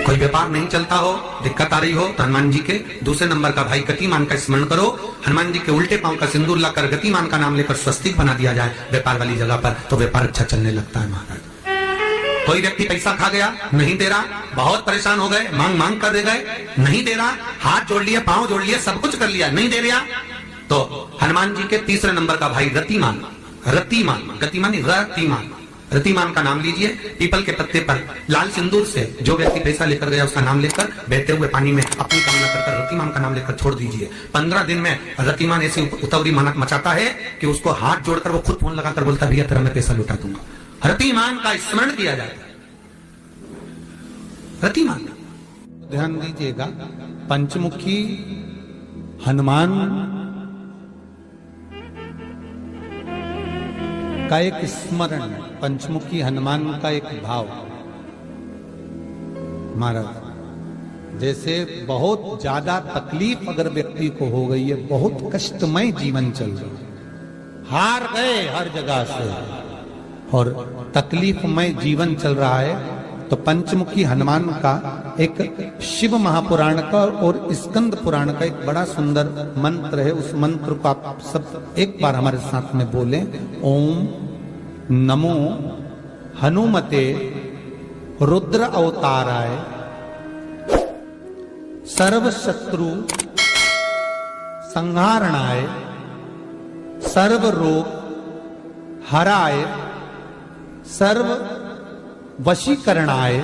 कोई व्यापार नहीं चलता हो, दिक्कत आ रही हो, तो हनुमान जी के दूसरे नंबर का भाई गतिमान का स्मरण करो। हनुमान जी के उल्टे पांव का सिंदूर लाकर गतिमान का नाम लेकर स्वस्तिक बना दिया जाए व्यापार वाली जगह पर, तो व्यापार अच्छा चलने लगता है महाराज। कोई व्यक्ति पैसा खा गया, नहीं दे रहा, बहुत परेशान हो गए, मांग मांग कर दे गए, नहीं दे रहा, हाथ जोड़ लिए, पांव जोड़ लिए, सब कुछ कर लिया, नहीं दे रहा, तो हनुमान जी के तीसरे नंबर का भाई रतिमान, रतिमान, गतिमान रतिमान, रतिमान का नाम लीजिए। पीपल के पत्ते पर लाल सिंदूर से जो व्यक्ति पैसा लेकर गया उसका नाम लेकर बहते हुए पानी में अपनी कामना कर रतिमान का नाम लेकर छोड़ दीजिए। 15 दिन में रतिमान ऐसी उतावली मचाता है कि उसको हाथ जोड़कर वो खुद फोन लगाकर बोलता भैया तेरा मैं पैसा लुटा दूंगा। रतिमान का स्मरण किया जाता है। रतिमान, ध्यान दीजिएगा, पंचमुखी हनुमान का एक स्मरण, पंचमुखी हनुमान का एक भाव। महाराज जैसे बहुत ज्यादा तकलीफ अगर व्यक्ति को हो गई है, बहुत कष्टमय जीवन चल रहा है, हार गए हर जगह से और तकलीफमय जीवन चल रहा है, तो पंचमुखी हनुमान का एक शिव महापुराण का और स्कंद पुराण का एक बड़ा सुंदर मंत्र है। उस मंत्र को आप सब एक बार हमारे साथ में बोलें। ओम नमो हनुमते रुद्र अवताराय सर्व शत्रु संहारणाय सर्व रोग हराय सर्व वशीकरणाय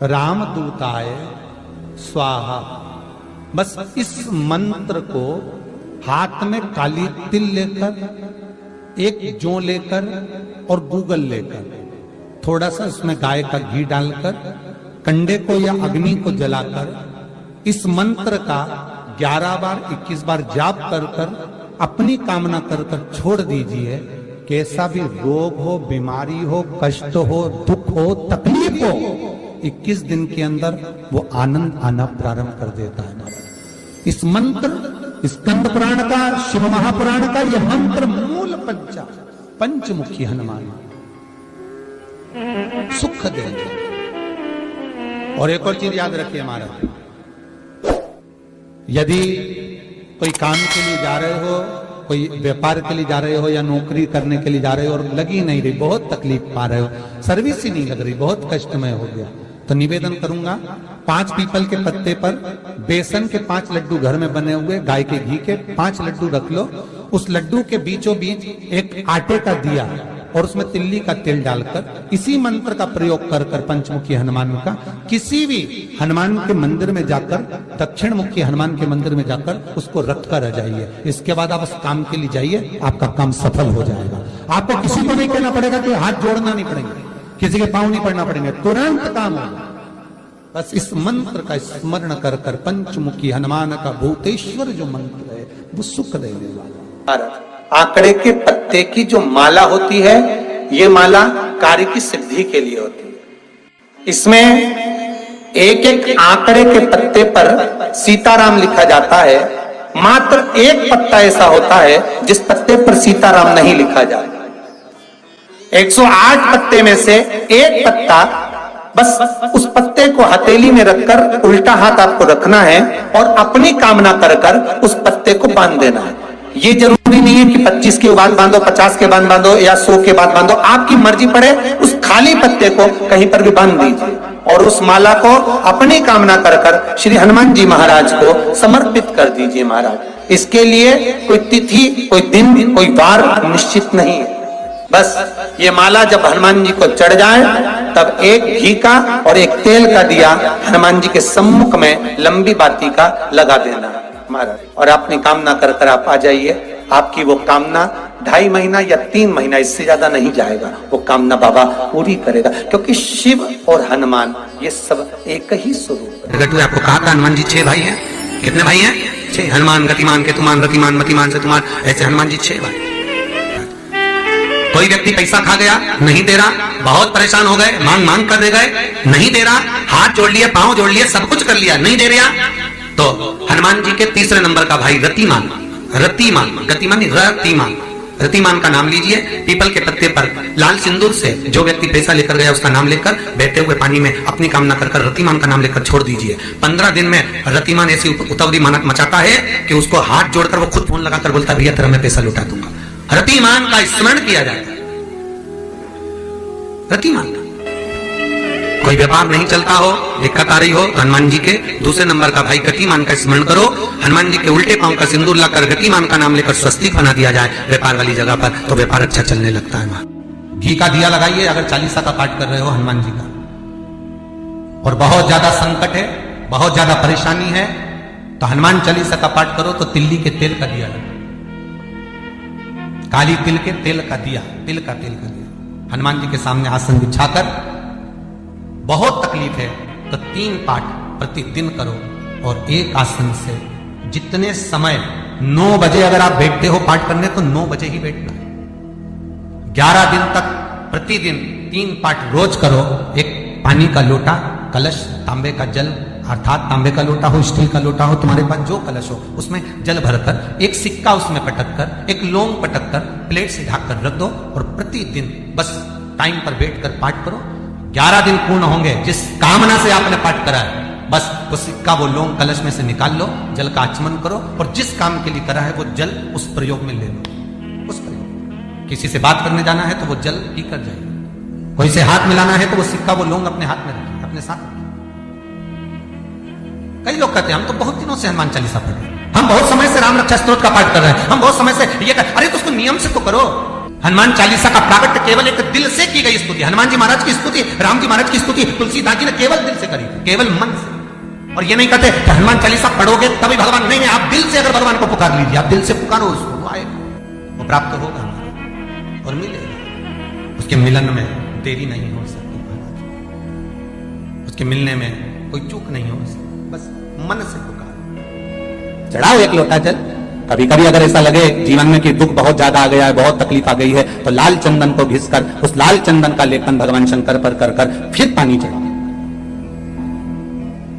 रामदूताय स्वाहा। बस इस मंत्र को हाथ में काली तिल लेकर, एक जौ लेकर और गूगल लेकर, थोड़ा सा उसमें गाय का घी डालकर, कंडे को या अग्नि को जलाकर इस मंत्र का 11 बार 21 बार जाप कर कर अपनी कामना कर कर छोड़ दीजिए। कैसा भी रोग हो, बीमारी हो, कष्ट हो, दुख हो, तकलीफ हो, 21 दिन के अंदर वो आनंद आना प्रारंभ कर देता है। इस मंत्र, स्कंद पुराण का, शिव महापुराण का यह मंत्र मूल पंचमुखी हनुमान सुख देंगे। और एक और चीज याद रखिए महाराज, यदि कोई काम के लिए जा रहे हो, कोई व्यापार के लिए जा रहे हो या नौकरी करने के लिए जा रहे हो और लगी नहीं रही, बहुत तकलीफ पा रहे हो, सर्विस ही नहीं लग रही, बहुत कष्टमय हो गया, तो निवेदन करूंगा 5 पीपल के पत्ते पर बेसन के 5 लड्डू घर में बने हुए, गाय के घी के 5 लड्डू रख लो। उस लड्डू के बीचों बीच एक आटे का दिया और उसमें तिल्ली का तेल डालकर इसी मंत्र का प्रयोग कर कर पंचमुखी हनुमान का किसी भी हनुमान के मंदिर में जाकर, दक्षिण मुखी हनुमान के मंदिर में जाकर उसको रख कर आ जाइए। इसके बाद आप उस काम के लिए जाइए, आपका काम सफल हो जाएगा। आपको किसी को नहीं कहना पड़ेगा, कि हाथ जोड़ना नहीं पड़ेंगे, किसी के पांव नहीं पड़ना पड़ेंगे, तुरंत काम होगा। बस इस मंत्र का स्मरण कर कर पंचमुखी हनुमान का भूतेश्वर जो मंत्र है वो सुख देने वाला। आंकड़े के पत्ते की जो माला होती है, ये माला कार्य की सिद्धि के लिए होती है। इसमें एक एक आंकड़े के पत्ते पर सीताराम लिखा जाता है। मात्र एक पत्ता ऐसा होता है जिस पत्ते पर सीताराम नहीं लिखा जाता। 108 पत्ते में से एक पत्ता, बस उस पत्ते को हथेली में रखकर उल्टा हाथ आपको रखना है और अपनी कामना कर कर उस पत्ते को बांध देना है। ये जरूरी नहीं है कि 25 के बाद बांधो, 50 के बाद बांधो या 100 के बाद बांधो, आपकी मर्जी पड़े। उस खाली पत्ते को कहीं पर भी बांध दीजिए और उस माला को अपनी कामना कर कर श्री हनुमान जी महाराज को समर्पित कर दीजिए। महाराज इसके लिए कोई तिथि, कोई दिन, कोई वार निश्चित नहीं है। बस ये माला जब हनुमान जी को चढ़ जाए तब एक घी का और एक तेल का दिया हनुमान जी के सम्मुख में लंबी बाती का लगा देना महाराज, और अपनी कामना कर कर आप आ जाइए। आपकी वो कामना 2.5 महीना या 3 महीना, इससे ज्यादा नहीं जाएगा, वो कामना बाबा पूरी करेगा। क्योंकि शिव और हनुमान ये सब एक ही स्वरूप है। आपको कहा था हनुमान जी 6 भाई हैं। कितने भाई हैं? 6। हनुमान, गतिमान, केतुमान, रतिमान, मतिमान, शतुमान, ऐसे हनुमान जी 6 भाई। कोई व्यक्ति पैसा खा गया, नहीं दे रहा, बहुत परेशान हो गए, मांग मांग कर दे गए, नहीं दे रहा, हाथ जोड़ लिए, पांव जोड़ लिए, सब कुछ कर लिया, नहीं दे रहा, तो हनुमान जी के तीसरे नंबर का भाई रतिमान, रतिमान, गतिमान, रतिमान, रतिमान का नाम लीजिए, पीपल के पत्ते पर लाल सिंदूर से जो व्यक्ति पैसा लेकर गया उसका नाम लेकर बहते हुए पानी में अपनी कामना कर रतिमान का नाम लेकर छोड़ दीजिए। 15 दिन में रतिमान ऐसी उतावली मचाता है कि उसको हाथ जोड़कर वो खुद फोन लगाकर बोलता है भैया तेरा मैं पैसा लौटा दूंगा। रतिमान का स्मरण किया जाता है। रतिमान का कोई व्यापार नहीं चलता हो, दिक्कत आ रही हो, हनुमान जी के दूसरे नंबर का भाई गतिमान का स्मरण करो। हनुमान जी के उल्टे पांव का सिंदूर लाकर गतिमान का नाम लेकर स्वस्तिक बना दिया जाए व्यापार वाली जगह पर, तो व्यापार अच्छा चलने लगता है। वहां घी का दिया लगाइए अगर 40 का पाठ कर रहे हो हनुमान जी का, और बहुत ज्यादा संकट है, बहुत ज्यादा परेशानी है, तो हनुमान 40 का पाठ करो तो तिल्ली के तेल का दिया लगा, काली तिल के तेल का दिया, तिल का तेल का दिया हनुमान जी के सामने आसन बिछाकर, बहुत तकलीफ है तो 3 पाठ प्रतिदिन करो, और एक आसन से जितने समय 9 बजे अगर आप बैठते हो पाठ करने तो 9 बजे ही बैठना है। 11 दिन तक प्रतिदिन 3 पाठ रोज करो। एक पानी का लोटा, कलश, तांबे का जल, अर्थात तांबे का लोटा हो, स्टील का लोटा हो, तुम्हारे पास जो कलश हो उसमें जल भरकर, एक सिक्का उसमें पटक कर, एक लौंग पटक कर प्लेट से ढक कर रख दो, और प्रतिदिन बस टाइम पर बैठकर पाठ करो। 11 दिन पूर्ण होंगे, जिस कामना से आपने पाठ करा है बस वो सिक्का, वो लौंग कलश में से निकाल लो, जल का आचमन करो, और जिस काम के लिए करा है वो जल उस प्रयोग में ले लो। उस प्रयोग, किसी से बात करने जाना है तो वो जल पी कर जाइए, कोई से हाथ मिलाना है तो वो सिक्का, वो लौंग अपने हाथ में रखिए, अपने साथ रखिए। कई लोग कहते हैं हम तो बहुत दिनों से हनुमान 40 पढ़ रहे हैं, हम बहुत समय से राम रक्षा स्तोत्र का पाठ कर रहे हैं, हम बहुत समय से ये कर, अरे तो उसको नियम से तो करो। हनुमान 40 का प्राकट्य केवल एक दिल से की गई स्तुति, हनुमान जी महाराज की स्तुति, राम जी महाराज की स्तुति तुलसीदास जी ने केवल दिल से करी, केवल मन से। और ये नहीं कहते कि हनुमान 40 पढ़ोगे तभी भगवान, नहीं, आप दिल से अगर भगवान को पुकार लीजिए, आप दिल से पुकारो उसको, वो आएगा, वो प्राप्त होगा और मिलेगा। उसके मिलन में देरी नहीं हो सकती महाराज, उसके मिलने में कोई चूक नहीं हो सकती, बस मन से पुकार। चढ़ाओ एक लोटा जल। कभी कभी अगर ऐसा लगे जीवन में कि दुख बहुत ज्यादा आ गया है, बहुत तकलीफ आ गई है, तो लाल चंदन को घिसकर उस लाल चंदन का लेपन भगवान शंकर पर कर फिर पानी चढ़ाओ।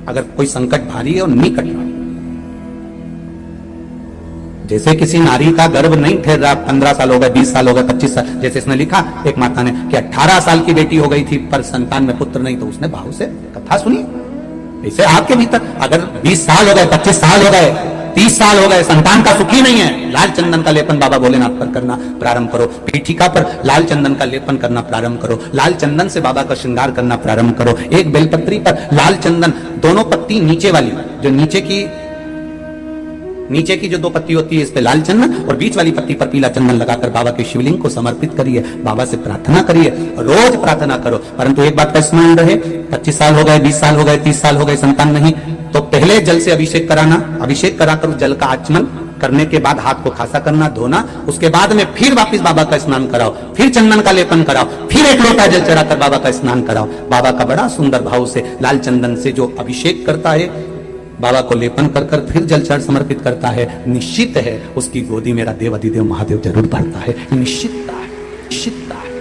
अगर कोई संकट भारी है और निकट रहा, जैसे किसी नारी का गर्भ नहीं ठहर रहा, 15 साल हो गए, 20 साल हो गए, 25 साल, जैसे इसने लिखा एक माता ने कि 18 साल की बेटी हो गई थी पर संतान में पुत्र नहीं, तो उसने भाव से कथा सुनी। ऐसे आपके भीतर अगर 20 साल हो गए, 25 साल हो गए, 30 साल हो गए, संतान का सुखी नहीं है, लाल चंदन का लेपन बाबा भोलेनाथ पर करना प्रारंभ करो, पीठिका पर लाल चंदन का लेपन करना प्रारंभ करो, लाल चंदन से बाबा का श्रृंगार करना प्रारंभ करो। एक बेलपत्री पर लाल चंदन, दोनों पत्ती नीचे वाली, जो नीचे की जो 2 पत्ती होती है इस पे लाल चंदन, और बीच वाली पत्ती पर पीला चंदन लगाकर बाबा के शिवलिंग को समर्पित करिए, बाबा से प्रार्थना करिए, रोज प्रार्थना करो। परंतु एक बात का स्मरण रहे, 25 साल हो गए, 20 साल हो गए, 30 साल हो गए, संतान नहीं, तो पहले जल से अभिषेक कराना, अभिषेक कराकर जल का आचमन करने के बाद हाथ को खासा करना, धोना, उसके बाद में फिर वापिस बाबा का स्नान कराओ, फिर चंदन का लेपन कराओ, फिर एक लोटा जल चढ़ाकर बाबा का स्नान कराओ। बाबा का बड़ा सुंदर भाव से लाल चंदन से जो अभिषेक करता है, बाबा को लेपन कर फिर जल चढ़ समर्पित करता है, निश्चित है उसकी गोदी मेरा देव अधिदेव महादेव जरूर बढ़ता है। निश्चितता है, निश्चितता है।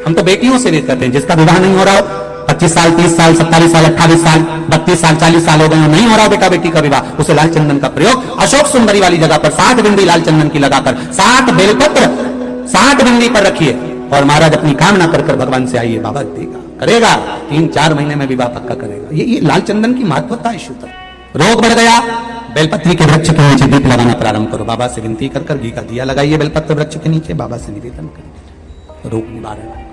हम तो बेटियों से भी कहते हैं, जिसका विवाह नहीं हो रहा हो, 25 साल, 30 साल, 27 साल, 28 साल, 32 साल, 40 साल हो गए, नहीं हो रहा बेटा बेटी का विवाह, उसे लाल चंदन का प्रयोग अशोक सुंदरी वाली जगह पर 60 बिंदी लाल चंदन की लगाकर 60 बेलपत्र 60 बिंदी पर रखिए, और महाराज अपनी कामना कर भगवान से आइए, बाबा देगा, करेगा, 3-4 महीने में विवाह पक्का करेगा। ये लाल चंदन की महत्वता है। शुद्ध रोग बढ़ गया, बेलपत्री के वृक्ष के नीचे दीप लगाना प्रारंभ करो, बाबा से विनती कर घी का दिया लगाइए बेलपत्र वृक्ष के नीचे, बाबा से निवेदन करिए, रोग निवारण।